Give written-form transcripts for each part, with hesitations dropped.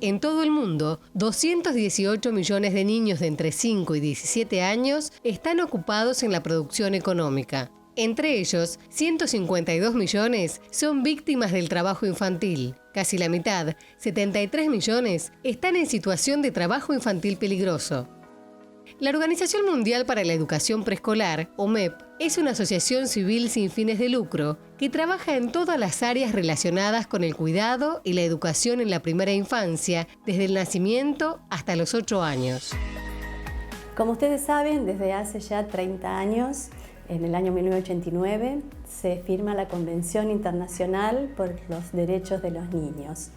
En todo el mundo, 218 millones de niños de entre 5 y 17 años están ocupados en la producción económica. Entre ellos, 152 millones son víctimas del trabajo infantil. Casi la mitad, 73 millones, están en situación de trabajo infantil peligroso. La Organización Mundial para la Educación Preescolar, OMEP, es una asociación civil sin fines de lucro que trabaja en todas las áreas relacionadas con el cuidado y la educación en la primera infancia, desde el nacimiento hasta los 8 años. Como ustedes saben, desde hace ya 30 años, en el año 1989, se firma la Convención Internacional por los Derechos de los Niños.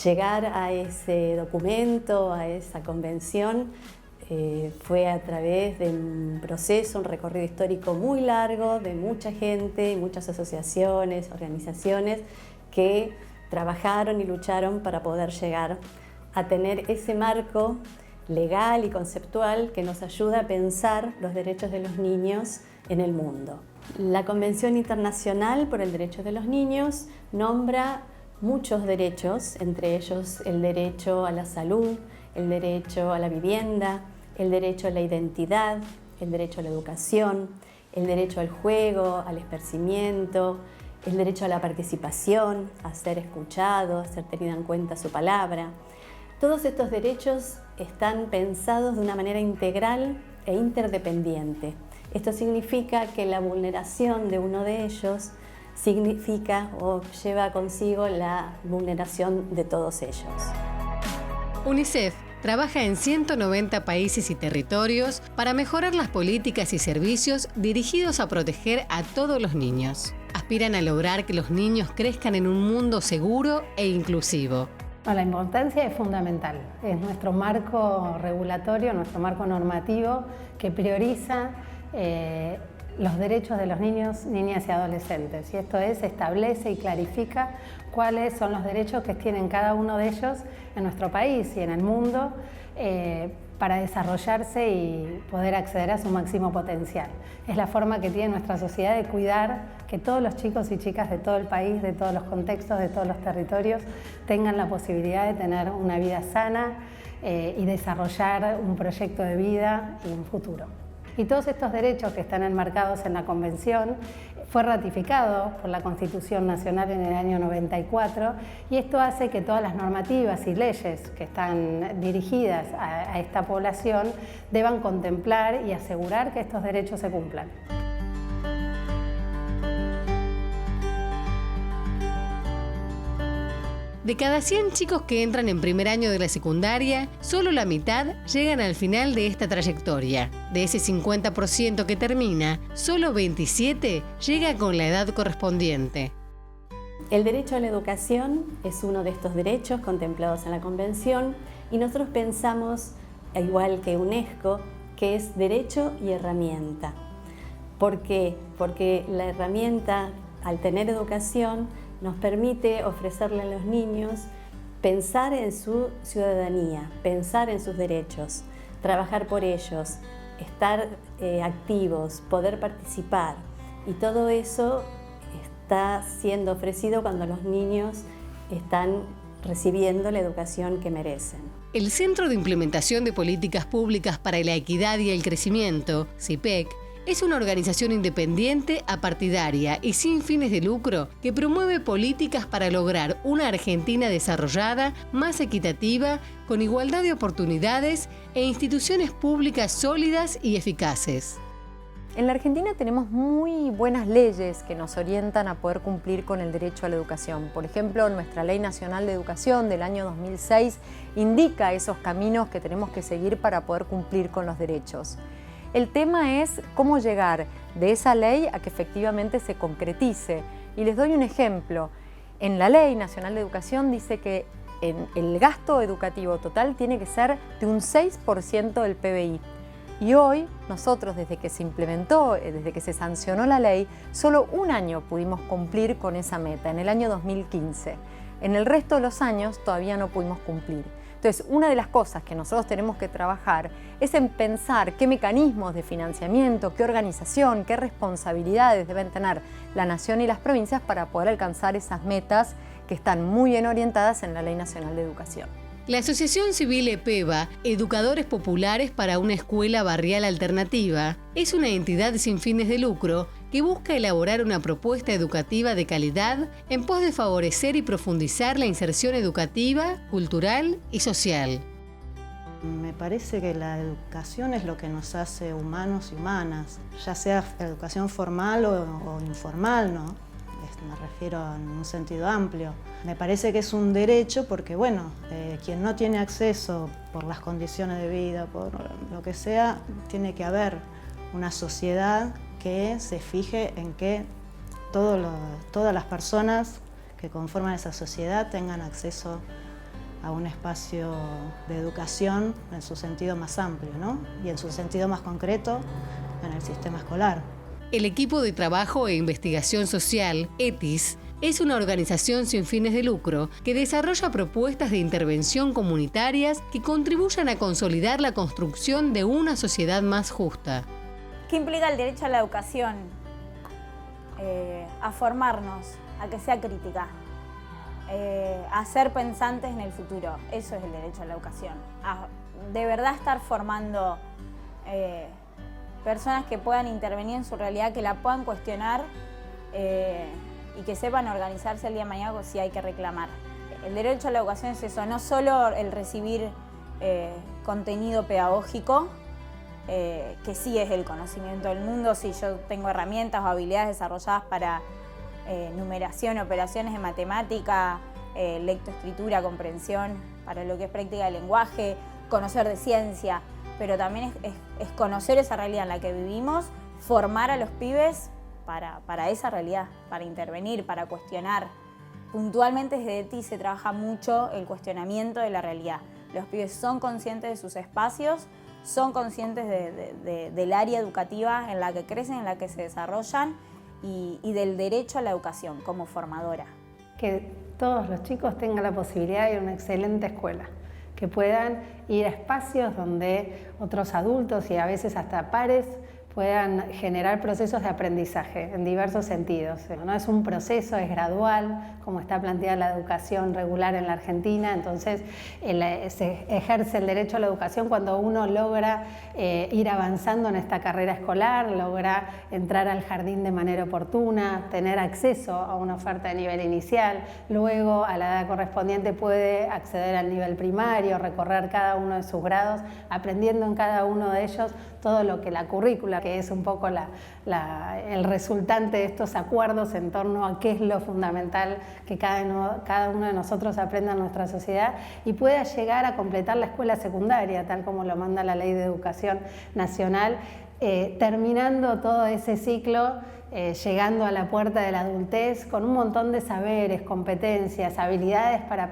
Llegar a ese documento, a esa convención, fue a través de un proceso, un recorrido histórico muy largo, de mucha gente, muchas asociaciones, organizaciones que trabajaron y lucharon para poder llegar a tener ese marco legal y conceptual que nos ayuda a pensar los derechos de los niños en el mundo. La Convención Internacional por el Derecho de los Niños nombra muchos derechos, entre ellos el derecho a la salud, el derecho a la vivienda, el derecho a la identidad, el derecho a la educación, el derecho al juego, al esparcimiento, el derecho a la participación, a ser escuchado, a ser tenida en cuenta su palabra. Todos estos derechos están pensados de una manera integral e interdependiente. Esto significa que la vulneración de uno de ellos significa o lleva consigo la vulneración de todos ellos. UNICEF trabaja en 190 países y territorios para mejorar las políticas y servicios dirigidos a proteger a todos los niños. Aspiran a lograr que los niños crezcan en un mundo seguro e inclusivo. La importancia es fundamental. Es nuestro marco regulatorio, nuestro marco normativo que prioriza los derechos de los niños, niñas y adolescentes. Y esto establece y clarifica cuáles son los derechos que tienen cada uno de ellos en nuestro país y en el mundo para desarrollarse y poder acceder a su máximo potencial. Es la forma que tiene nuestra sociedad de cuidar que todos los chicos y chicas de todo el país, de todos los contextos, de todos los territorios, tengan la posibilidad de tener una vida sana y desarrollar un proyecto de vida y un futuro. Y todos estos derechos que están enmarcados en la Convención fue ratificado por la Constitución Nacional en el año 94 y esto hace que todas las normativas y leyes que están dirigidas a esta población deban contemplar y asegurar que estos derechos se cumplan. De cada 100 chicos que entran en primer año de la secundaria, solo la mitad llegan al final de esta trayectoria. De ese 50% que termina, solo 27 llega con la edad correspondiente. El derecho a la educación es uno de estos derechos contemplados en la Convención y nosotros pensamos, igual que UNESCO, que es derecho y herramienta. ¿Por qué? Porque la herramienta, al tener educación, nos permite ofrecerle a los niños pensar en su ciudadanía, pensar en sus derechos, trabajar por ellos, estar activos, poder participar. Y todo eso está siendo ofrecido cuando los niños están recibiendo la educación que merecen. El Centro de Implementación de Políticas Públicas para la Equidad y el Crecimiento, CIPEC, es una organización independiente, apartidaria y sin fines de lucro que promueve políticas para lograr una Argentina desarrollada, más equitativa, con igualdad de oportunidades e instituciones públicas sólidas y eficaces. En la Argentina tenemos muy buenas leyes que nos orientan a poder cumplir con el derecho a la educación. Por ejemplo, nuestra Ley Nacional de Educación del año 2006 indica esos caminos que tenemos que seguir para poder cumplir con los derechos. El tema es cómo llegar de esa ley a que efectivamente se concretice. Y les doy un ejemplo. En la Ley Nacional de Educación dice que el gasto educativo total tiene que ser de un 6% del PBI. Y hoy nosotros, desde que se implementó, desde que se sancionó la ley, solo un año pudimos cumplir con esa meta, en el año 2015. En el resto de los años todavía no pudimos cumplir. Entonces, una de las cosas que nosotros tenemos que trabajar es en pensar qué mecanismos de financiamiento, qué organización, qué responsabilidades deben tener la nación y las provincias para poder alcanzar esas metas que están muy bien orientadas en la Ley Nacional de Educación. La Asociación Civil EPEBA, Educadores Populares para una Escuela Barrial Alternativa, es una entidad sin fines de lucro que busca elaborar una propuesta educativa de calidad en pos de favorecer y profundizar la inserción educativa, cultural y social. Me parece que la educación es lo que nos hace humanos y humanas, ya sea educación formal o informal, ¿no? Me refiero en un sentido amplio. Me parece que es un derecho porque, bueno, quien no tiene acceso por las condiciones de vida, por lo que sea, tiene que haber una sociedad que se fije en que todas las personas que conforman esa sociedad tengan acceso a un espacio de educación en su sentido más amplio, ¿no? Y en su sentido más concreto en el sistema escolar. El Equipo de Trabajo e Investigación Social, ETIS, es una organización sin fines de lucro que desarrolla propuestas de intervención comunitarias que contribuyan a consolidar la construcción de una sociedad más justa. ¿Qué implica el derecho a la educación? A formarnos, a que sea crítica, a ser pensantes en el futuro. Eso es el derecho a la educación. A de verdad estar formando personas que puedan intervenir en su realidad, que la puedan cuestionar y que sepan organizarse el día de mañana si hay que reclamar. El derecho a la educación es eso, no solo el recibir contenido pedagógico, que sí es el conocimiento del mundo, si yo tengo herramientas o habilidades desarrolladas para numeración, operaciones de matemática, lectoescritura, comprensión, para lo que es práctica del lenguaje, conocer de ciencia, pero también es conocer esa realidad en la que vivimos, formar a los pibes para esa realidad, para intervenir, para cuestionar. Puntualmente desde ETIS se trabaja mucho el cuestionamiento de la realidad. Los pibes son conscientes de sus espacios, son conscientes del área educativa en la que crecen, en la que se desarrollan y del derecho a la educación como formadora. Que todos los chicos tengan la posibilidad de ir a una excelente escuela, que puedan ir a espacios donde otros adultos y a veces hasta pares puedan generar procesos de aprendizaje en diversos sentidos. No es un proceso, es gradual, como está planteada la educación regular en la Argentina, entonces se ejerce el derecho a la educación cuando uno logra ir avanzando en esta carrera escolar, logra entrar al jardín de manera oportuna, tener acceso a una oferta de nivel inicial, luego a la edad correspondiente puede acceder al nivel primario, recorrer cada uno de sus grados, aprendiendo en cada uno de ellos todo lo que la currícula, que es un poco el resultante de estos acuerdos en torno a qué es lo fundamental que cada uno de nosotros aprenda en nuestra sociedad y pueda llegar a completar la escuela secundaria, tal como lo manda la Ley de Educación Nacional, terminando todo ese ciclo, llegando a la puerta de la adultez con un montón de saberes, competencias, habilidades para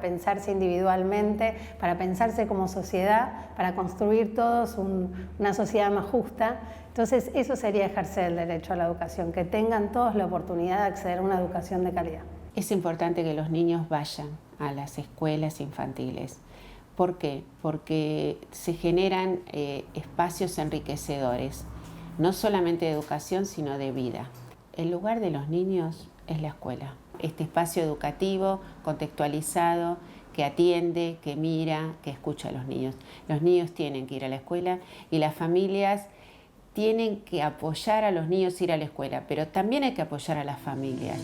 pensarse individualmente, para pensarse como sociedad, para construir todos una sociedad más justa. Entonces eso sería ejercer el derecho a la educación, que tengan todos la oportunidad de acceder a una educación de calidad. Es importante que los niños vayan a las escuelas infantiles. ¿Por qué? Porque se generan espacios enriquecedores, no solamente de educación, sino de vida. El lugar de los niños es la escuela. Este espacio educativo, contextualizado, que atiende, que mira, que escucha a los niños. Los niños tienen que ir a la escuela y las familias tienen que apoyar a los niños a ir a la escuela, pero también hay que apoyar a las familias.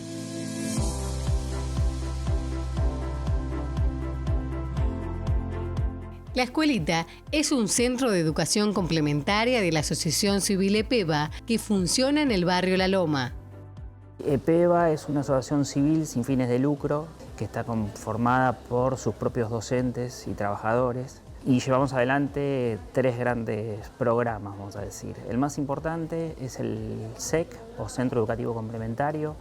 La Escuelita es un centro de educación complementaria de la Asociación Civil EPEBA que funciona en el barrio La Loma. EPEBA es una asociación civil sin fines de lucro que está conformada por sus propios docentes y trabajadores y llevamos adelante 3 grandes programas, vamos a decir. El más importante es el SEC, o Centro Educativo Complementario.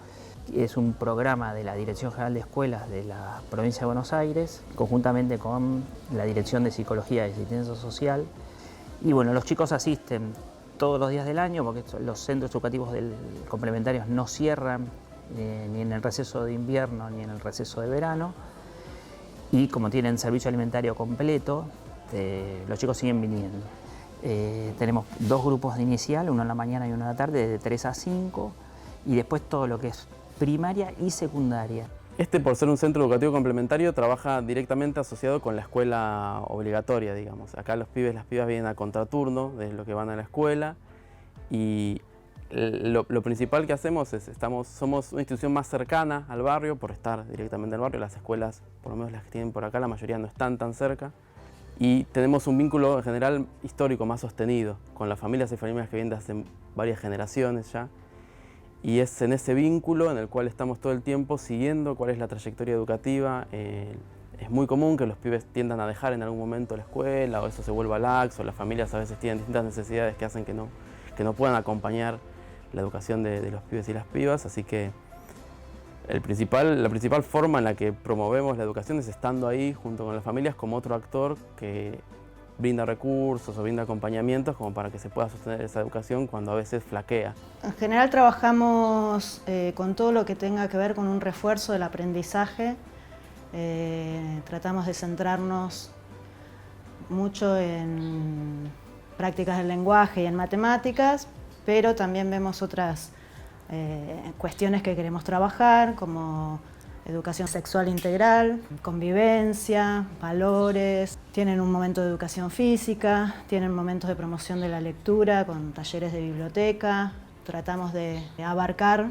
Es un programa de la Dirección General de Escuelas de la Provincia de Buenos Aires, conjuntamente con la Dirección de Psicología y Asistencia Social. Y bueno, los chicos asisten todos los días del año, porque los centros educativos complementarios no cierran ni en el receso de invierno ni en el receso de verano. Y como tienen servicio alimentario completo, los chicos siguen viniendo. Tenemos 2 grupos de inicial, uno en la mañana y uno en la tarde, de 3 a 5, y después todo lo que es primaria y secundaria. Por ser un centro educativo complementario, trabaja directamente asociado con la escuela obligatoria, digamos. Acá los pibes y las pibas vienen a contraturno de lo que van a la escuela, y lo principal que hacemos es, somos una institución más cercana al barrio por estar directamente al barrio. Las escuelas, por lo menos las que tienen por acá, la mayoría no están tan cerca. Y tenemos un vínculo en general histórico más sostenido con las familias y familias que vienen de hace varias generaciones ya. Y es en ese vínculo en el cual estamos todo el tiempo siguiendo cuál es la trayectoria educativa. Es muy común que los pibes tiendan a dejar en algún momento la escuela, o eso se vuelva laxo, las familias a veces tienen distintas necesidades que hacen que no puedan acompañar la educación de los pibes y las pibas, así que la principal forma en la que promovemos la educación es estando ahí junto con las familias como otro actor que brinda recursos o brinda acompañamientos como para que se pueda sostener esa educación cuando a veces flaquea. En general trabajamos con todo lo que tenga que ver con un refuerzo del aprendizaje. Tratamos de centrarnos mucho en prácticas del lenguaje y en matemáticas, pero también vemos otras cuestiones que queremos trabajar, como educación sexual integral, convivencia, valores. Tienen un momento de educación física, tienen momentos de promoción de la lectura con talleres de biblioteca. Tratamos de abarcar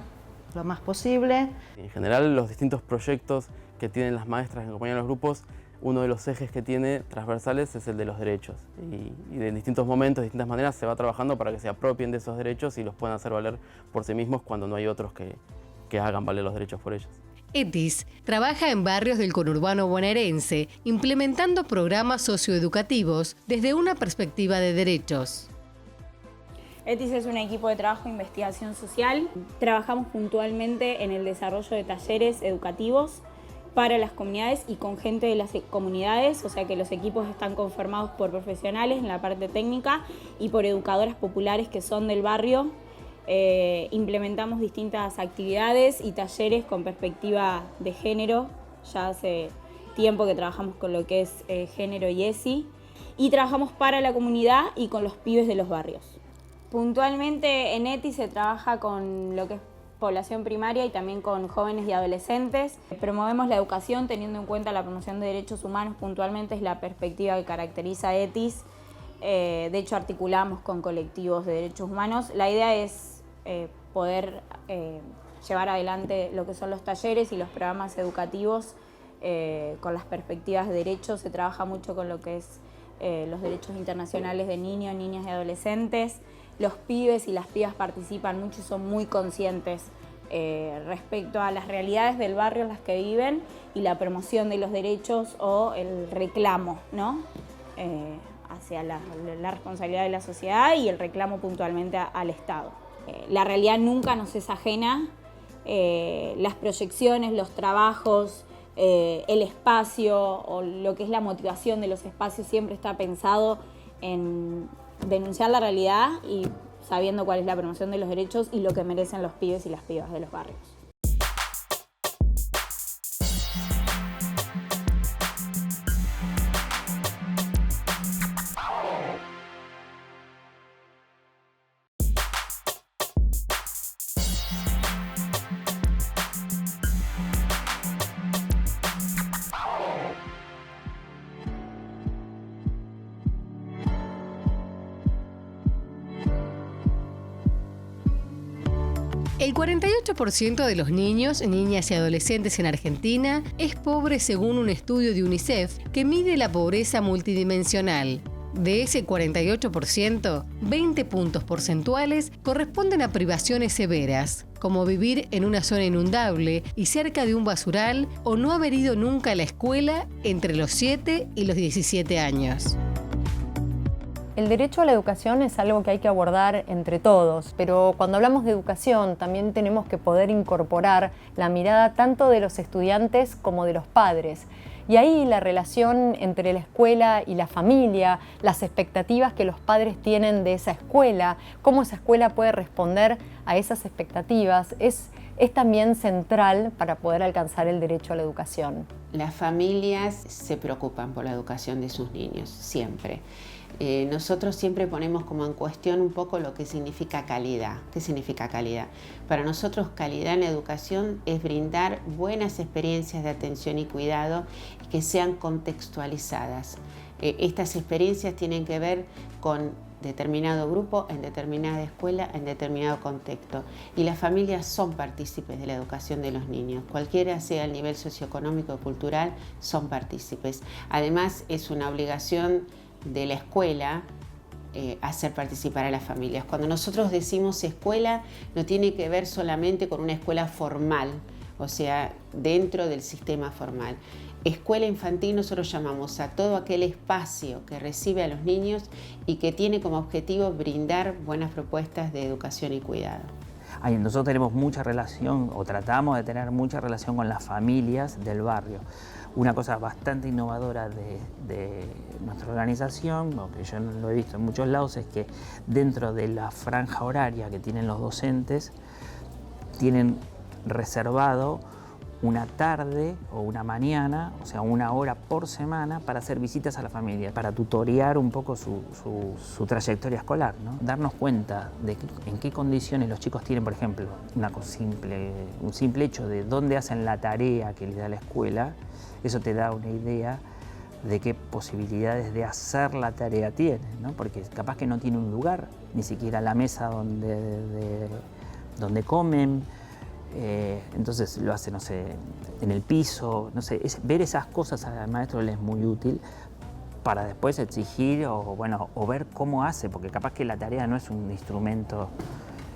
lo más posible. En general, los distintos proyectos que tienen las maestras que acompañan a los grupos, uno de los ejes que tiene transversales es el de los derechos. Y de distintos momentos, de distintas maneras, se va trabajando para que se apropien de esos derechos y los puedan hacer valer por sí mismos cuando no hay otros que hagan valer los derechos por ellos. ETIS trabaja en barrios del conurbano bonaerense, implementando programas socioeducativos desde una perspectiva de derechos. ETIS es un equipo de trabajo e investigación social. Trabajamos puntualmente en el desarrollo de talleres educativos para las comunidades y con gente de las comunidades, o sea que los equipos están conformados por profesionales en la parte técnica y por educadoras populares que son del barrio. Implementamos distintas actividades y talleres con perspectiva de género. Ya hace tiempo que trabajamos con lo que es género y ESI, y trabajamos para la comunidad y con los pibes de los barrios. Puntualmente en ETIS se trabaja con lo que es población primaria y también con jóvenes y adolescentes. Promovemos la educación teniendo en cuenta la promoción de derechos humanos, puntualmente es la perspectiva que caracteriza a ETIS. De hecho, articulamos con colectivos de derechos humanos. La idea es poder llevar adelante lo que son los talleres y los programas educativos con las perspectivas de derechos. Se trabaja mucho con lo que es los derechos internacionales de niños, niñas y adolescentes. Los pibes y las pibas participan mucho y son muy conscientes respecto a las realidades del barrio en las que viven y la promoción de los derechos o el reclamo, ¿no? Hacia la responsabilidad de la sociedad y el reclamo puntualmente al Estado. La realidad nunca nos es ajena. Las proyecciones, los trabajos, el espacio o lo que es la motivación de los espacios siempre está pensado en denunciar la realidad y sabiendo cuál es la promoción de los derechos y lo que merecen los pibes y las pibas de los barrios. El 48% de los niños, niñas y adolescentes en Argentina es pobre según un estudio de UNICEF que mide la pobreza multidimensional. De ese 48%, 20 puntos porcentuales corresponden a privaciones severas, como vivir en una zona inundable y cerca de un basural o no haber ido nunca a la escuela entre los 7 y los 17 años. El derecho a la educación es algo que hay que abordar entre todos, pero cuando hablamos de educación también tenemos que poder incorporar la mirada tanto de los estudiantes como de los padres. Y ahí la relación entre la escuela y la familia, las expectativas que los padres tienen de esa escuela, cómo esa escuela puede responder a esas expectativas, es también central para poder alcanzar el derecho a la educación. Las familias se preocupan por la educación de sus niños, siempre. nosotros siempre ponemos como en cuestión un poco lo que significa calidad. ¿Qué significa calidad? Para nosotros calidad en educación es brindar buenas experiencias de atención y cuidado que sean contextualizadas. Estas experiencias tienen que ver con determinado grupo, en determinada escuela, en determinado contexto. Y las familias son partícipes de la educación de los niños. Cualquiera sea el nivel socioeconómico o cultural, son partícipes. Además, es una obligación de la escuela hacer participar a las familias. Cuando nosotros decimos escuela, no tiene que ver solamente con una escuela formal, o sea, dentro del sistema formal. Escuela infantil nosotros llamamos a todo aquel espacio que recibe a los niños y que tiene como objetivo brindar buenas propuestas de educación y cuidado. Nosotros tenemos mucha relación, o tratamos de tener mucha relación con las familias del barrio. Una cosa bastante innovadora de nuestra organización, que yo lo he visto en muchos lados, es que dentro de la franja horaria que tienen los docentes, tienen reservado una tarde o una mañana, o sea, 1 hora por semana para hacer visitas a la familia, para tutorear un poco su trayectoria escolar, ¿no? Darnos cuenta de en qué condiciones los chicos tienen, por ejemplo, un simple hecho de dónde hacen la tarea que les da la escuela, eso te da una idea de qué posibilidades de hacer la tarea tienen, ¿no? Porque capaz que no tiene un lugar, ni siquiera la mesa donde comen. Entonces lo hace, no sé, en el piso, no sé, ver esas cosas al maestro le es muy útil para después exigir o ver cómo hace, porque capaz que la tarea no es un instrumento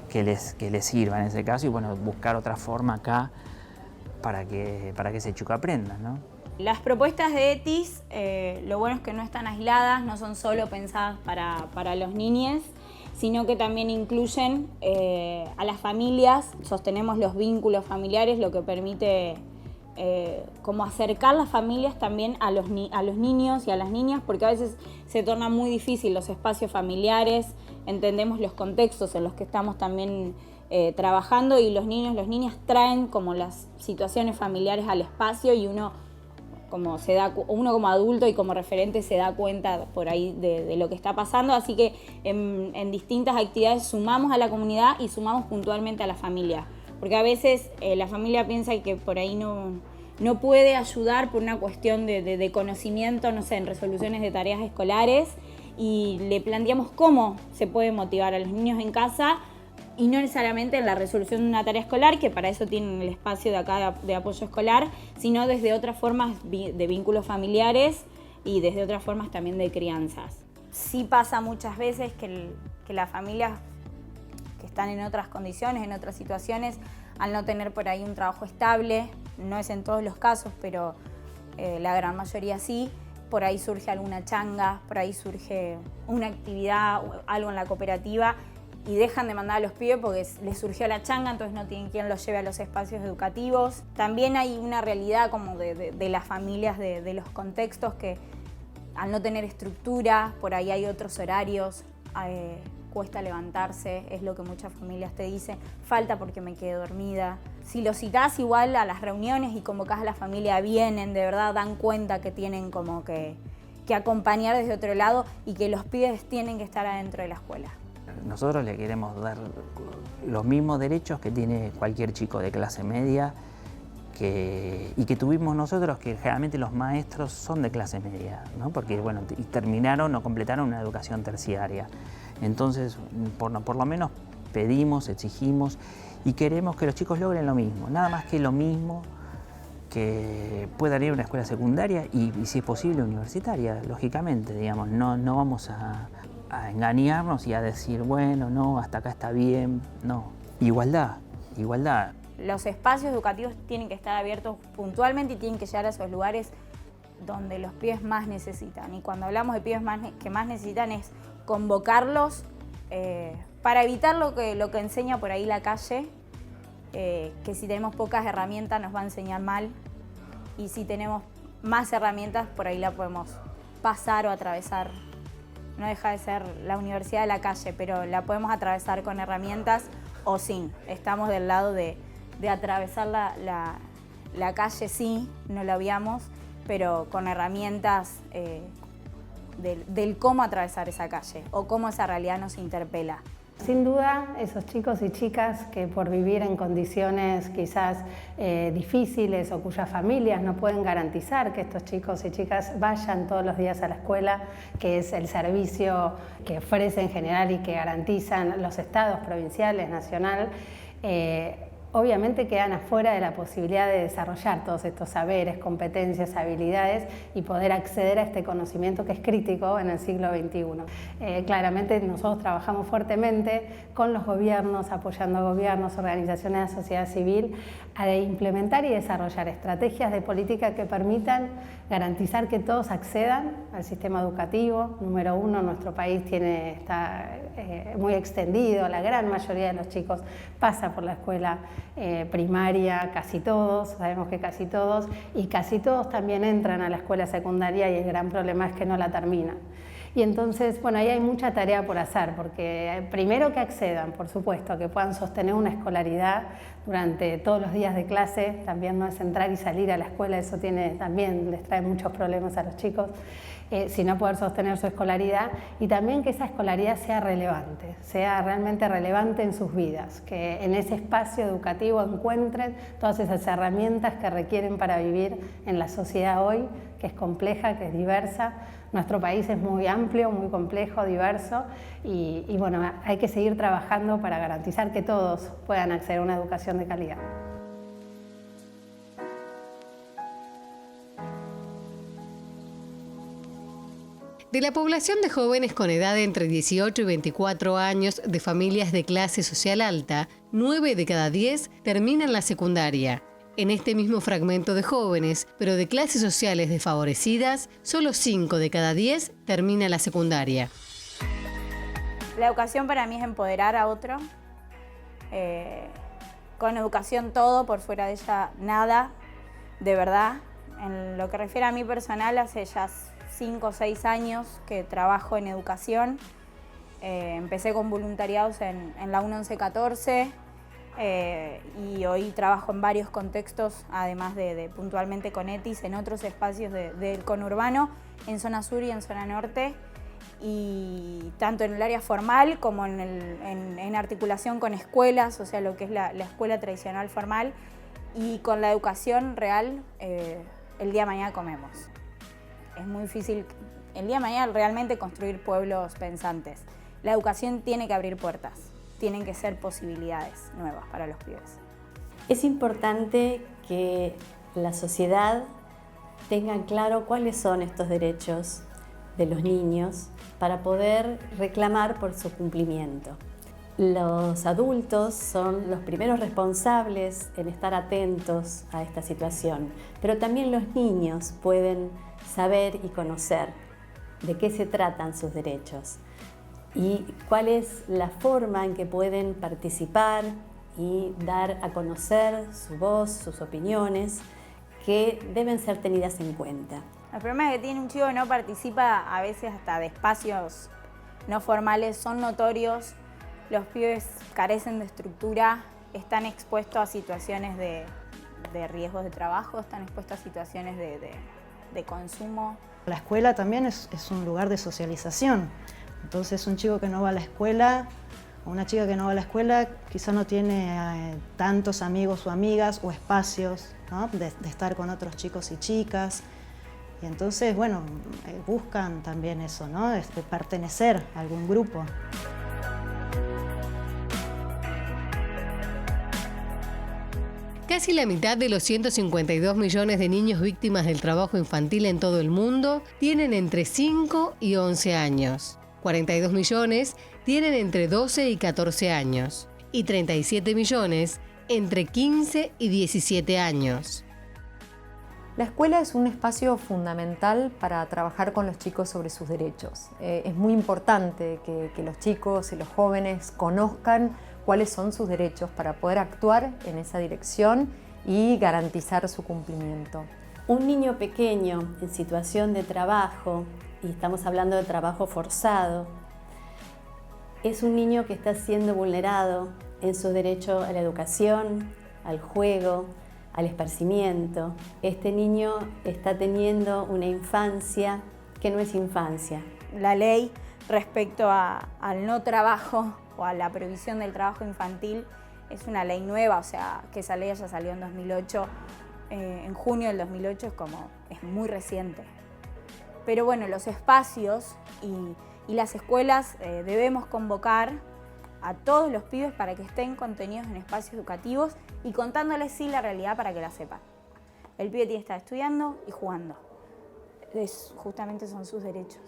que les sirva en ese caso, y bueno, buscar otra forma acá para que ese chico aprenda, ¿no? Las propuestas de ETIS, lo bueno es que no están aisladas, no son solo pensadas para los niños, sino que también incluyen a las familias, sostenemos los vínculos familiares, lo que permite como acercar las familias también a los niños y a las niñas, porque a veces se torna muy difícil los espacios familiares, entendemos los contextos en los que estamos también trabajando, y los niños, las niñas traen como las situaciones familiares al espacio, y uno como adulto y como referente se da cuenta por ahí de lo que está pasando, así que en distintas actividades sumamos a la comunidad y sumamos puntualmente a la familia, porque a veces la familia piensa que por ahí no puede ayudar por una cuestión de conocimiento, no sé, en resoluciones de tareas escolares, y le planteamos cómo se puede motivar a los niños en casa y no necesariamente en la resolución de una tarea escolar, que para eso tienen el espacio de acá de apoyo escolar, sino desde otras formas de vínculos familiares y desde otras formas también de crianzas. Sí pasa muchas veces que las familias que están en otras condiciones, en otras situaciones, al no tener por ahí un trabajo estable, no es en todos los casos, pero la gran mayoría sí, por ahí surge alguna changa, por ahí surge una actividad, algo en la cooperativa, y dejan de mandar a los pibes porque les surgió la changa, entonces no tienen quien los lleve a los espacios educativos. También hay una realidad como de las familias, de los contextos, que al no tener estructura, por ahí hay otros horarios, cuesta levantarse, es lo que muchas familias te dicen, falta porque me quedé dormida. Si lo citás igual a las reuniones y convocás a la familia, vienen, de verdad dan cuenta que tienen como que acompañar desde otro lado y que los pibes tienen que estar adentro de la escuela. Nosotros le queremos dar los mismos derechos que tiene cualquier chico de clase media y que tuvimos nosotros, que generalmente los maestros son de clase media, ¿no? Porque bueno, terminaron o completaron una educación terciaria. Entonces, por lo menos pedimos, exigimos y queremos que los chicos logren lo mismo, nada más que lo mismo, que puedan ir a una escuela secundaria y si es posible universitaria, lógicamente, digamos, no vamos a engañarnos y a decir, bueno, no, hasta acá está bien, no. Igualdad. Los espacios educativos tienen que estar abiertos puntualmente y tienen que llegar a esos lugares donde los pibes más necesitan. Y cuando hablamos de pibes que más necesitan es convocarlos para evitar lo que enseña por ahí la calle, que si tenemos pocas herramientas nos va a enseñar mal, y si tenemos más herramientas por ahí la podemos pasar o atravesar. No deja de ser la universidad de la calle, pero la podemos atravesar con herramientas o sin. Estamos del lado de atravesar la calle, sí, no la obviamos, pero con herramientas del cómo atravesar esa calle o cómo esa realidad nos interpela. Sin duda, esos chicos y chicas que por vivir en condiciones quizás difíciles o cuyas familias no pueden garantizar que estos chicos y chicas vayan todos los días a la escuela, que es el servicio que ofrece en general y que garantizan los estados provinciales, nacional, obviamente quedan afuera de la posibilidad de desarrollar todos estos saberes, competencias, habilidades y poder acceder a este conocimiento que es crítico en el siglo XXI. Claramente nosotros trabajamos fuertemente con los gobiernos, apoyando a gobiernos, organizaciones de la sociedad civil, a implementar y desarrollar estrategias de política que permitan garantizar que todos accedan al sistema educativo. Número uno, nuestro país está muy extendido, la gran mayoría de los chicos pasa por la escuela primaria, casi todos, sabemos que casi todos, y casi todos también entran a la escuela secundaria y el gran problema es que no la terminan. Y entonces, bueno, ahí hay mucha tarea por hacer, porque primero que accedan, por supuesto, que puedan sostener una escolaridad durante todos los días de clase, también no es entrar y salir a la escuela, eso también les trae muchos problemas a los chicos, sino poder sostener su escolaridad y también que esa escolaridad sea relevante, sea realmente relevante en sus vidas, que en ese espacio educativo encuentren todas esas herramientas que requieren para vivir en la sociedad hoy, que es compleja, que es diversa. Nuestro país es muy amplio, muy complejo, diverso y bueno, hay que seguir trabajando para garantizar que todos puedan acceder a una educación de calidad. De la población de jóvenes con edad entre 18 y 24 años de familias de clase social alta, 9 de cada 10 terminan la secundaria. En este mismo fragmento de jóvenes, pero de clases sociales desfavorecidas, solo 5 de cada 10 termina la secundaria. La educación para mí es empoderar a otro. Con educación todo, por fuera de ella nada, de verdad. En lo que refiere a mí personal, hace ya 5 o 6 años que trabajo en educación. Empecé con voluntariados en la 1114 y hoy trabajo en varios contextos, además de puntualmente con ETIS, en otros espacios del conurbano, en zona sur y en zona norte, y tanto en el área formal como en articulación con escuelas, o sea, lo que es la escuela tradicional formal, y con la educación real, el día de mañana comemos. Es muy difícil el día de mañana realmente construir pueblos pensantes. La educación tiene que abrir puertas, tienen que ser posibilidades nuevas para los pibes. Es importante que la sociedad tenga claro cuáles son estos derechos de los niños para poder reclamar por su cumplimiento. Los adultos son los primeros responsables en estar atentos a esta situación, pero también los niños pueden saber y conocer de qué se tratan sus derechos y cuál es la forma en que pueden participar y dar a conocer su voz, sus opiniones, que deben ser tenidas en cuenta. Los problemas que tiene un chico que no participa, a veces hasta de espacios no formales, son notorios. Los pibes carecen de estructura, están expuestos a situaciones de riesgos de trabajo, están expuestos a situaciones de consumo. La escuela también es un lugar de socialización. Entonces un chico que no va a la escuela, o una chica que no va a la escuela, quizá no tiene tantos amigos o amigas o espacios, ¿no? de estar con otros chicos y chicas. Y entonces, bueno, buscan también eso, ¿no? De pertenecer a algún grupo. Casi la mitad de los 152 millones de niños víctimas del trabajo infantil en todo el mundo tienen entre 5 y 11 años. 42 millones tienen entre 12 y 14 años. Y 37 millones entre 15 y 17 años. La escuela es un espacio fundamental para trabajar con los chicos sobre sus derechos. Es muy importante que los chicos y los jóvenes conozcan cuáles son sus derechos para poder actuar en esa dirección y garantizar su cumplimiento. Un niño pequeño en situación de trabajo, y estamos hablando de trabajo forzado, es un niño que está siendo vulnerado en su derecho a la educación, al juego, al esparcimiento. Este niño está teniendo una infancia que no es infancia. La ley respecto al no trabajo o a la prohibición del trabajo infantil es una ley nueva, o sea, que esa ley ya salió en 2008, en junio del 2008, es muy reciente. Pero bueno, los espacios y las escuelas debemos convocar a todos los pibes para que estén contenidos en espacios educativos y contándoles sí la realidad para que la sepan. El pibe tiene que estar estudiando y jugando. Justamente son sus derechos.